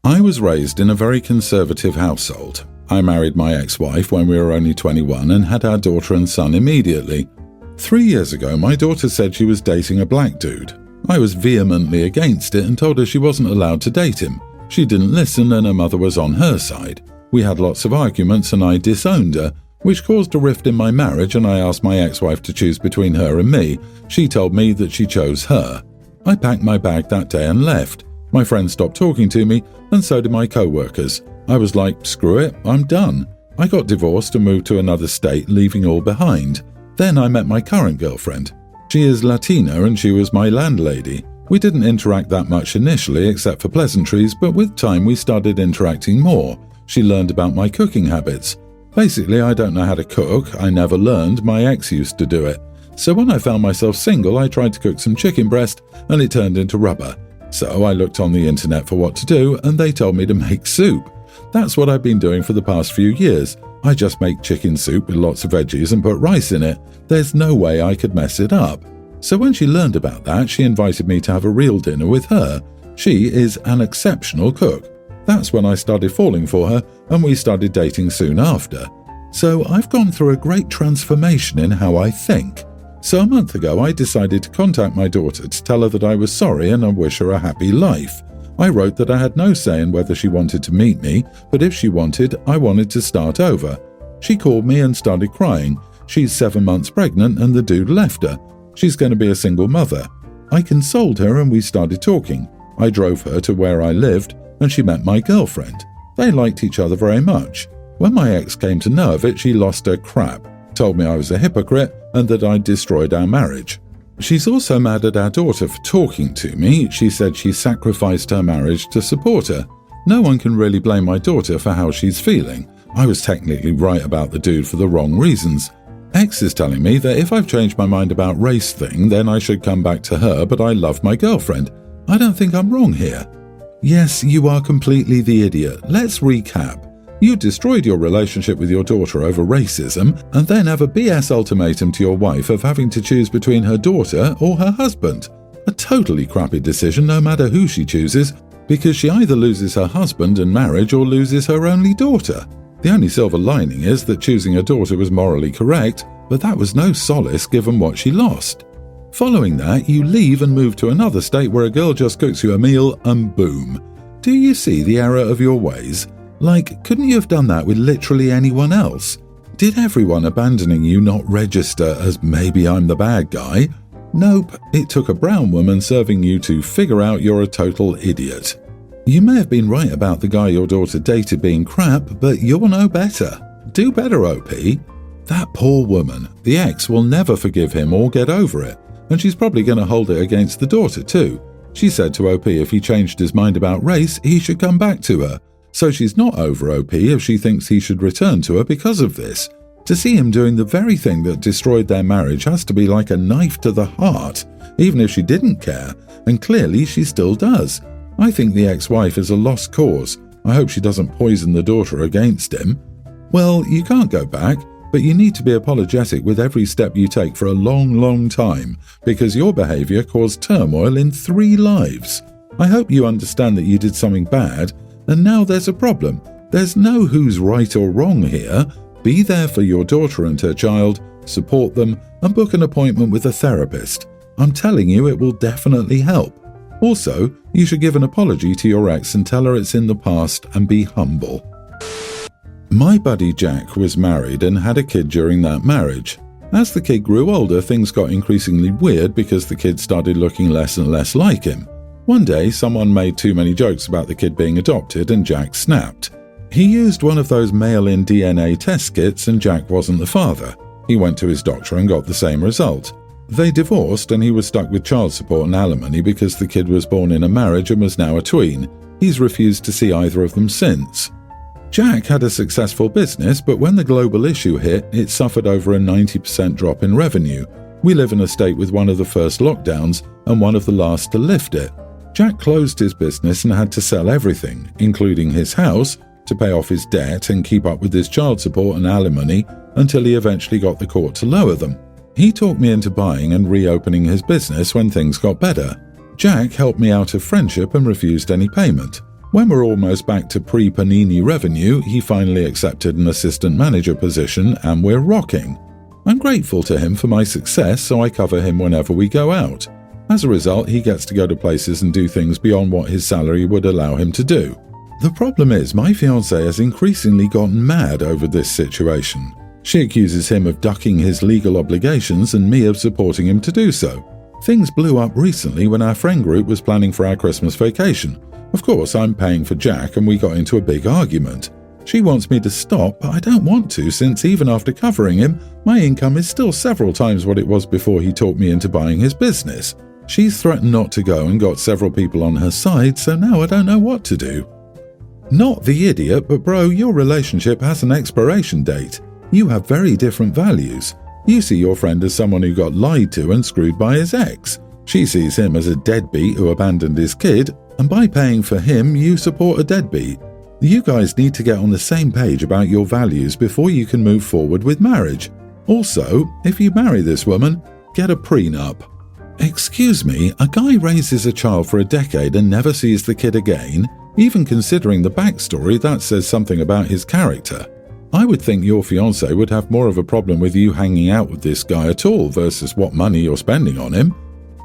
I was raised in a very conservative household. I married my ex-wife when we were only 21 and had our daughter and son immediately. 3 years ago, my daughter said she was dating a black dude. I was vehemently against it and told her she wasn't allowed to date him. She didn't listen and her mother was on her side. We had lots of arguments and I disowned her, which caused a rift in my marriage, and I asked my ex-wife to choose between her and me. She told me that she chose her. I packed my bag that day and left. My friends stopped talking to me, and so did my co-workers. I was like, screw it, I'm done. I got divorced and moved to another state, leaving all behind. Then I met my current girlfriend. She is Latina and she was my landlady. We didn't interact that much initially except for pleasantries, but with time we started interacting more. She learned about my cooking habits. Basically, I don't know how to cook. I never learned. My ex used to do it. So when I found myself single, I tried to cook some chicken breast and it turned into rubber. So I looked on the internet for what to do and they told me to make soup. That's what I've been doing for the past few years. I just make chicken soup with lots of veggies and put rice in it. There's no way I could mess it up. So when she learned about that, she invited me to have a real dinner with her. She is an exceptional cook. That's when I started falling for her and we started dating soon after. So I've gone through a great transformation in how I think. So a month ago I decided to contact my daughter to tell her that I was sorry and I wish her a happy life. I wrote that I had no say in whether she wanted to meet me, but if she wanted, I wanted to start over. She called me and started crying. She's 7 months pregnant and the dude left her. She's going to be a single mother. I consoled her and we started talking. I drove her to where I lived and she met my girlfriend. They liked each other very much. When my ex came to know of it, she lost her crap, told me I was a hypocrite and that I'd destroyed our marriage. She's also mad at our daughter for talking to me. She said she sacrificed her marriage to support her. No one can really blame my daughter for how she's feeling. I was technically right about the dude for the wrong reasons. Ex is telling me that if I've changed my mind about race thing, then I should come back to her, but I love my girlfriend. I don't think I'm wrong here. Yes, you are completely the idiot. Let's recap. You destroyed your relationship with your daughter over racism and then have a BS ultimatum to your wife of having to choose between her daughter or her husband. A totally crappy decision no matter who she chooses, because she either loses her husband and marriage or loses her only daughter. The only silver lining is that choosing a daughter was morally correct, but that was no solace given what she lost. Following that, you leave and move to another state where a girl just cooks you a meal and boom. Do you see the error of your ways? Like, couldn't you have done that with literally anyone else? Did everyone abandoning you not register as maybe I'm the bad guy? Nope, it took a brown woman serving you to figure out you're a total idiot. You may have been right about the guy your daughter dated being crap, but you'll know better. Do better, OP. That poor woman, the ex will never forgive him or get over it, and she's probably going to hold it against the daughter too. She said to OP if he changed his mind about race, he should come back to her. So she's not over OP if she thinks he should return to her because of this. To see him doing the very thing that destroyed their marriage has to be like a knife to the heart, even if she didn't care, and clearly she still does. I think the ex-wife is a lost cause. I hope she doesn't poison the daughter against him. Well, you can't go back, but you need to be apologetic with every step you take for a long, long time, because your behavior caused turmoil in 3 lives. I hope you understand that you did something bad, and now there's a problem. There's no who's right or wrong here. Be there for your daughter and her child, support them, and book an appointment with a therapist. I'm telling you, it will definitely help. Also, you should give an apology to your ex and tell her it's in the past and be humble. My buddy Jack was married and had a kid during that marriage. As the kid grew older, things got increasingly weird because the kid started looking less and less like him. One day, someone made too many jokes about the kid being adopted and Jack snapped. He used one of those mail-in DNA test kits and Jack wasn't the father. He went to his doctor and got the same result. They divorced and he was stuck with child support and alimony because the kid was born in a marriage and was now a tween. He's refused to see either of them since. Jack had a successful business, but when the global issue hit, it suffered over a 90% drop in revenue. We live in a state with one of the first lockdowns and one of the last to lift it. Jack closed his business and had to sell everything, including his house, to pay off his debt and keep up with his child support and alimony until he eventually got the court to lower them. He talked me into buying and reopening his business when things got better. Jack helped me out of friendship and refused any payment. When we're almost back to pre-Panini revenue, he finally accepted an assistant manager position and we're rocking. I'm grateful to him for my success, so I cover him whenever we go out. As a result, he gets to go to places and do things beyond what his salary would allow him to do. The problem is, my fiancée has increasingly gotten mad over this situation. She accuses him of ducking his legal obligations and me of supporting him to do so. Things blew up recently when our friend group was planning for our Christmas vacation. Of course, I'm paying for Jack and we got into a big argument. She wants me to stop, but I don't want to, since even after covering him, my income is still several times what it was before he talked me into buying his business. She's threatened not to go and got several people on her side, so now I don't know what to do. Not the idiot, but bro, your relationship has an expiration date. You have very different values. You see your friend as someone who got lied to and screwed by his ex. She sees him as a deadbeat who abandoned his kid, and by paying for him, you support a deadbeat. You guys need to get on the same page about your values before you can move forward with marriage. Also, if you marry this woman, get a prenup. Excuse me, a guy raises a child for a decade and never sees the kid again? Even considering the backstory, that says something about his character. I would think your fiancé would have more of a problem with you hanging out with this guy at all versus what money you're spending on him.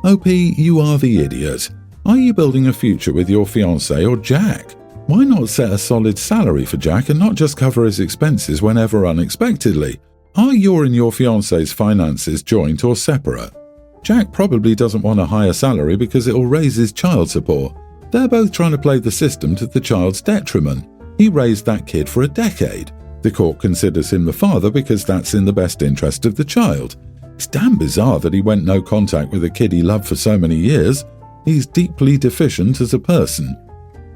OP, you are the idiot. Are you building a future with your fiancé or Jack? Why not set a solid salary for Jack and not just cover his expenses whenever unexpectedly? Are your and your fiancé's finances joint or separate? Jack probably doesn't want a higher salary because it will raise his child support. They're both trying to play the system to the child's detriment. He raised that kid for a decade. The court considers him the father because that's in the best interest of the child. It's damn bizarre that he went no contact with a kid he loved for so many years. He's deeply deficient as a person.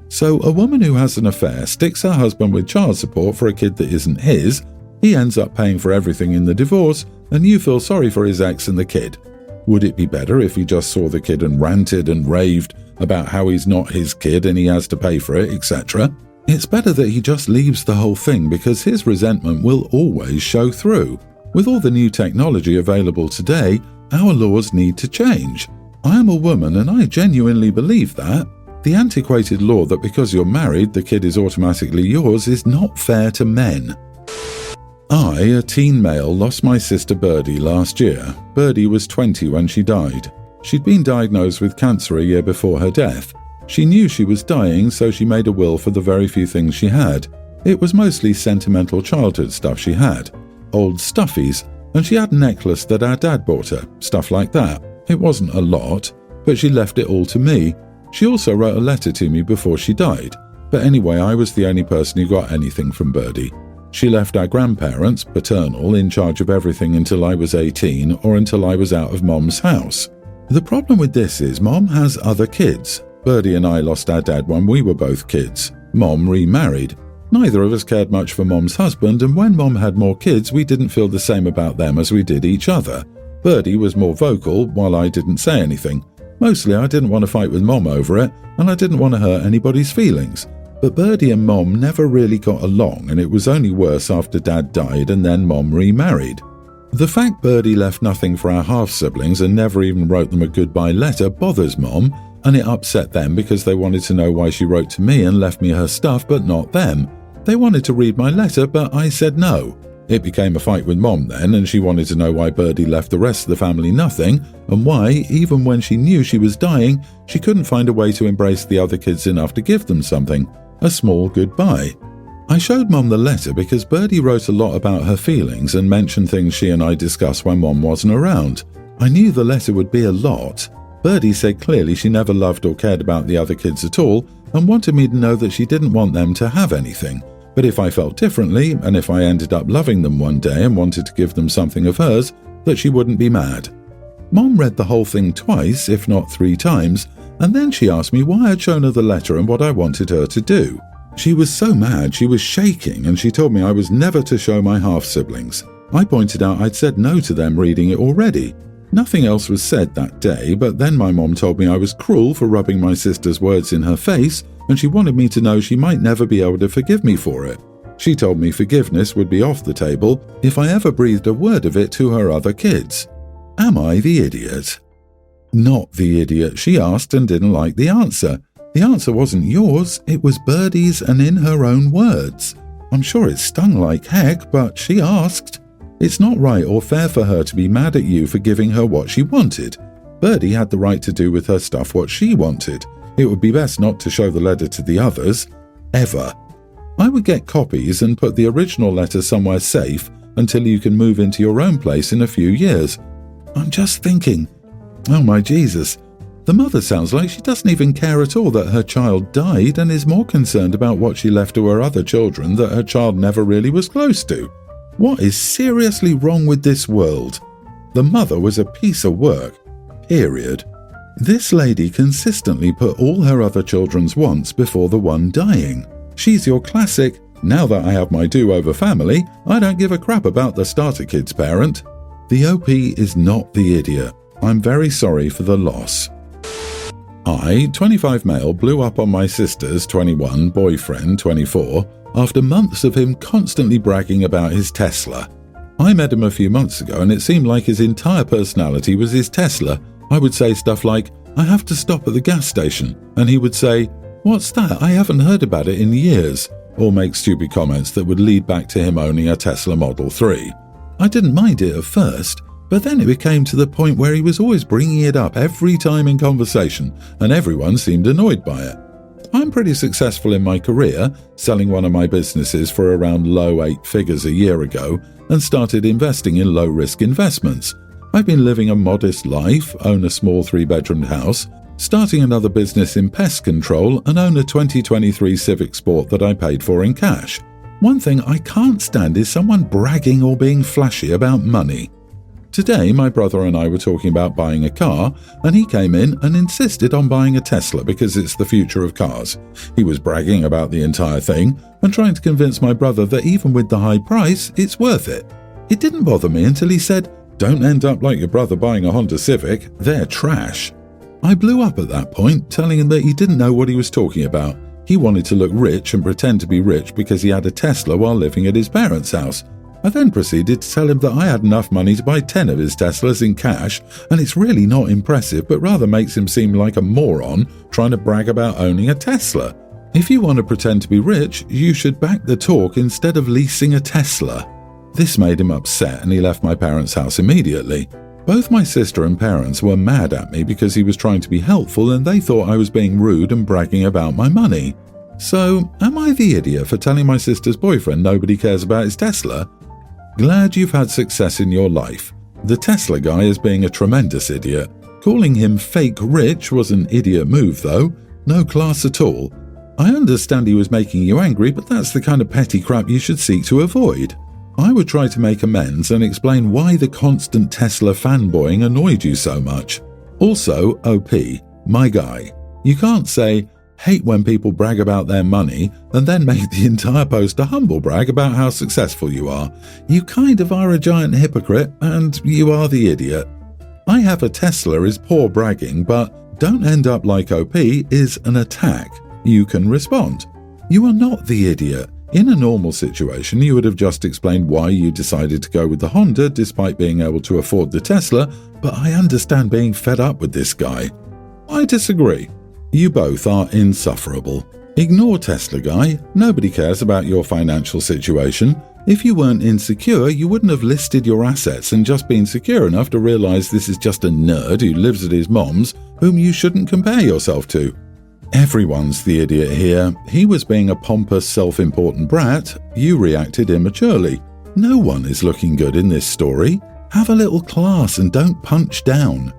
So a woman who has an affair sticks her husband with child support for a kid that isn't his, he ends up paying for everything in the divorce, and you feel sorry for his ex and the kid. Would it be better if he just saw the kid and ranted and raved about how he's not his kid and he has to pay for it, etc.? It's better that he just leaves the whole thing because his resentment will always show through. With all the new technology available today, our laws need to change. I am a woman and I genuinely believe that. The antiquated law that because you're married, the kid is automatically yours is not fair to men. I, a teen male, lost my sister Birdie last year. Birdie was 20 when she died. She'd been diagnosed with cancer a year before her death. She knew she was dying, so she made a will for the very few things she had. It was mostly sentimental childhood stuff she had. Old stuffies, and she had a necklace that our dad bought her, stuff like that. It wasn't a lot, but she left it all to me. She also wrote a letter to me before she died. But anyway, I was the only person who got anything from Birdie. She left our grandparents, paternal, in charge of everything until I was 18 or until I was out of Mom's house. The problem with this is Mom has other kids. Birdie and I lost our dad when we were both kids. Mom remarried. Neither of us cared much for Mom's husband, and when Mom had more kids, we didn't feel the same about them as we did each other. Birdie was more vocal, while I didn't say anything. Mostly I didn't want to fight with Mom over it, and I didn't want to hurt anybody's feelings. But Birdie and Mom never really got along, and it was only worse after Dad died and then Mom remarried. The fact Birdie left nothing for our half-siblings and never even wrote them a goodbye letter bothers Mom, and it upset them because they wanted to know why she wrote to me and left me her stuff but not them. They wanted to read my letter, but I said no. It became a fight with Mom then, and she wanted to know why Birdie left the rest of the family nothing, and why, even when she knew she was dying, she couldn't find a way to embrace the other kids enough to give them something. A small goodbye. I showed Mom the letter because Birdie wrote a lot about her feelings and mentioned things she and I discussed when Mom wasn't around. I knew the letter would be a lot. Birdie said clearly she never loved or cared about the other kids at all and wanted me to know that she didn't want them to have anything. But if I felt differently, and if I ended up loving them one day and wanted to give them something of hers, that she wouldn't be mad. Mom read the whole thing twice, if not 3 times, and then she asked me why I'd shown her the letter and what I wanted her to do. She was so mad she was shaking, and she told me I was never to show my half-siblings. I pointed out I'd said no to them reading it already. Nothing else was said that day, but then my mom told me I was cruel for rubbing my sister's words in her face, and she wanted me to know she might never be able to forgive me for it. She told me forgiveness would be off the table if I ever breathed a word of it to her other kids. Am I the idiot? Not the idiot, she asked and didn't like the answer. The answer wasn't yours, it was Birdie's, and in her own words. I'm sure it stung like heck, but she asked. It's not right or fair for her to be mad at you for giving her what she wanted. Birdie had the right to do with her stuff what she wanted. It would be best not to show the letter to the others. Ever. I would get copies and put the original letter somewhere safe until you can move into your own place in a few years. I'm just thinking, oh my Jesus, the mother sounds like she doesn't even care at all that her child died and is more concerned about what she left to her other children that her child never really was close to. What is seriously wrong with this world? The mother was a piece of work. Period. This lady consistently put all her other children's wants before the one dying. She's your classic, now that I have my do-over family, I don't give a crap about the starter kid's parent. The OP is not the idiot. I'm very sorry for the loss. I, 25 male, blew up on my sister's 21 boyfriend, 24, after months of him constantly bragging about his Tesla. I met him a few months ago and it seemed like his entire personality was his Tesla. I would say stuff like, I have to stop at the gas station, and he would say, what's that? I haven't heard about it in years, or make stupid comments that would lead back to him owning a Tesla Model 3. I didn't mind it at first, but then it became to the point where he was always bringing it up every time in conversation, and everyone seemed annoyed by it. I'm pretty successful in my career, selling one of my businesses for around low 8 figures a year ago, and started investing in low-risk investments. I've been living a modest life, own a small 3-bedroom house, starting another business in pest control, and own a 2023 Civic Sport that I paid for in cash. One thing I can't stand is someone bragging or being flashy about money. Today, my brother and I were talking about buying a car, and he came in and insisted on buying a Tesla because it's the future of cars. He was bragging about the entire thing and trying to convince my brother that even with the high price, it's worth it. It didn't bother me until he said, don't end up like your brother buying a Honda Civic, they're trash. I blew up at that point, telling him that he didn't know what he was talking about. He wanted to look rich and pretend to be rich because he had a Tesla while living at his parents' house. I then proceeded to tell him that I had enough money to buy 10 of his Teslas in cash, and it's really not impressive, but rather makes him seem like a moron trying to brag about owning a Tesla. If you want to pretend to be rich, you should back the talk instead of leasing a Tesla. This made him upset and he left my parents' house immediately. Both my sister and parents were mad at me because he was trying to be helpful and they thought I was being rude and bragging about my money. So, am I the idiot for telling my sister's boyfriend nobody cares about his Tesla? Glad you've had success in your life. The Tesla guy is being a tremendous idiot. Calling him fake rich was an idiot move though. No class at all. I understand he was making you angry, but that's the kind of petty crap you should seek to avoid. I would try to make amends and explain why the constant Tesla fanboying annoyed you so much. Also, OP, my guy, you can't say, hate when people brag about their money, and then make the entire post a humble brag about how successful you are. You kind of are a giant hypocrite, and you are the idiot. I have a Tesla is poor bragging, but don't end up like OP is an attack. You can respond. You are not the idiot. In a normal situation, you would have just explained why you decided to go with the Honda despite being able to afford the Tesla, but I understand being fed up with this guy. I disagree. You both are insufferable. Ignore Tesla guy, nobody cares about your financial situation. If you weren't insecure, you wouldn't have listed your assets and just been secure enough to realize this is just a nerd who lives at his mom's, whom you shouldn't compare yourself to. Everyone's the idiot here. He was being a pompous, self-important brat. You reacted immaturely. No one is looking good in this story. Have a little class and don't punch down.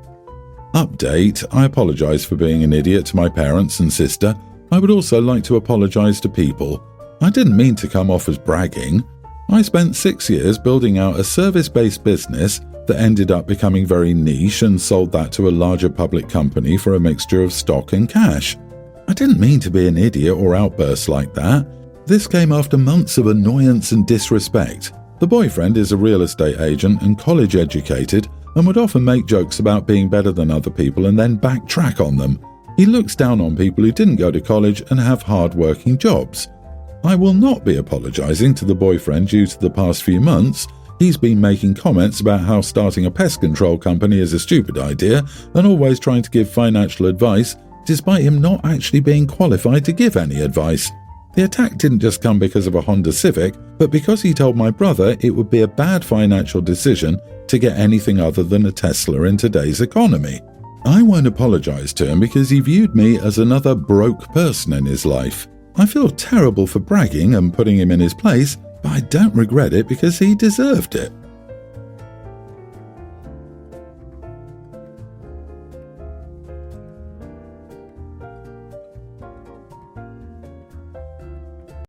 Update, I apologize for being an idiot to my parents and sister. I would also like to apologize to people. I didn't mean to come off as bragging. I spent 6 years building out a service-based business that ended up becoming very niche and sold that to a larger public company for a mixture of stock and cash. I didn't mean to be an idiot or outburst like that. This came after months of annoyance and disrespect. The boyfriend is a real estate agent and college educated and would often make jokes about being better than other people and then backtrack on them. He looks down on people who didn't go to college and have hard-working jobs. I will not be apologizing to the boyfriend due to the past few months. He's been making comments about how starting a pest control company is a stupid idea and always trying to give financial advice despite him not actually being qualified to give any advice. The attack didn't just come because of a Honda Civic, but because he told my brother it would be a bad financial decision to get anything other than a Tesla in today's economy. I won't apologize to him because he viewed me as another broke person in his life. I feel terrible for bragging and putting him in his place, but I don't regret it because he deserved it.